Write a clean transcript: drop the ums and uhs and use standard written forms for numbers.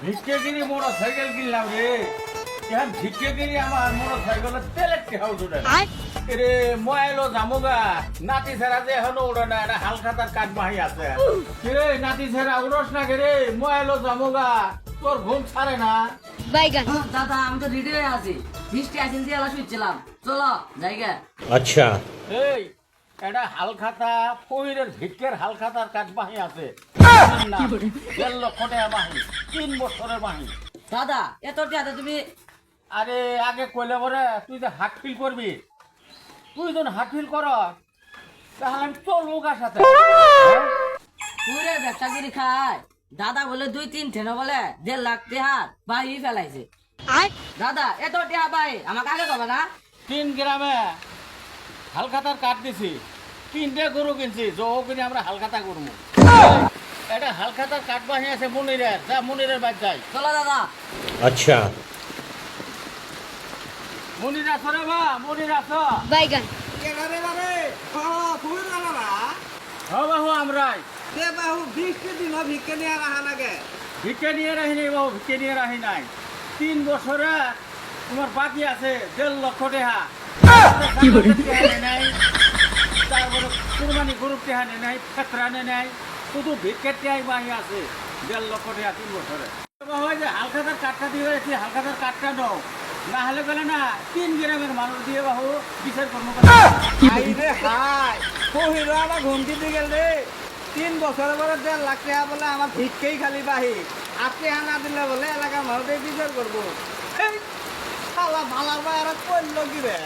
ভিক্ষেগিরি motorcycle কিনলাম রে। এখন ভিক্ষেগিরি আমার মোটরসাইকেলের তেলের টেহাও জুড়ে না। রে মোবাইলও জামুগা নাতি ছেড়া যে এখনো উড়ে না, এটা হালখাতার কাঠ মাহি আছে। রে নাতি ছেড়া উড়স না কে রে, মোবাইলও জামুগা, তোর ঘুম ছাড়ে না। বাইগান দাদা আমি তো রেডি হয়ে আছি, বৃষ্টি আসেন দিয়ে এলা শুইছিলাম, চলো জায়গা। अच्छा এই এটা হালখাতা ফইরের ভিক্ষের হালখাতার কাঠ মাহি আছে। 1.5 লক্ষ টাকা মাহি, 3 বছরের মাহি। দাদা এত টিয়াতে তুমি আরে আগে কইলে পরে তুই যে হাট ফিল করবি, তুই যখন হাট ফিল কর তাহলে আমি চলবো কার সাথে? পুরে ব্যবসা করে খায়। দাদা বলে 2-3 ঠেনো বলে 1.5 লাখ টিহার বাহি ফেলাইছে। দাদা এত টিয়া ভাই আমাকে আগে কবে না? 3 গ্রামে হালখাতার কাঠ দিছি, 3টে গরু কিনছি, জহ কিনে আমরা হালখাতা করবো। এটা হালখাতার কাঠ বাহি আছে মনিরের, যা মনিরের বাদ যাই। চলো দাদা। अच्छा মনির আছো রে বা, মনির আছো? বাইগান কেডারে বারে ফুল নালা হ বাহু আমরাই দে বাহু ভিক্ষে দিন ভিক্ষে নিয়ে রাহা লাগে ভিক্ষে নিয়ে রাহি নাই বাবু, ভিক্ষে নিয়ে রাহি নাই। 3 বছরে তোমার বাকি আছে 1.5 লক্ষ টাকা। নাই তারপরে কুরবানি গরুর টেহা নে নাই, ফেতরা নে নাই, শুধু ভিক্ষের টেহাই বাহি আছে 1.5 লক্ষ টাকা 3 বছরে। বাবা যে হালখাতার কাঠটা দিয়ে গেছি, হালখাতার কাঠটা নাও, না হলে গেলে না 3 গ্রামের মানুষ দিয়ে বাহু বিচার কর্ম আই রে হাই কহিল আমার ঘুমটি দিয়ে গেল রে 3 বছরের পরে 1.5 লাখ টাকা বলে আমার ভিক্ষেই খালি বাহি আপনি না দিলে বলে এলাকার মানুষদের বিচার করবো। এই শালা ভালার ভাই আর করলো কি রে?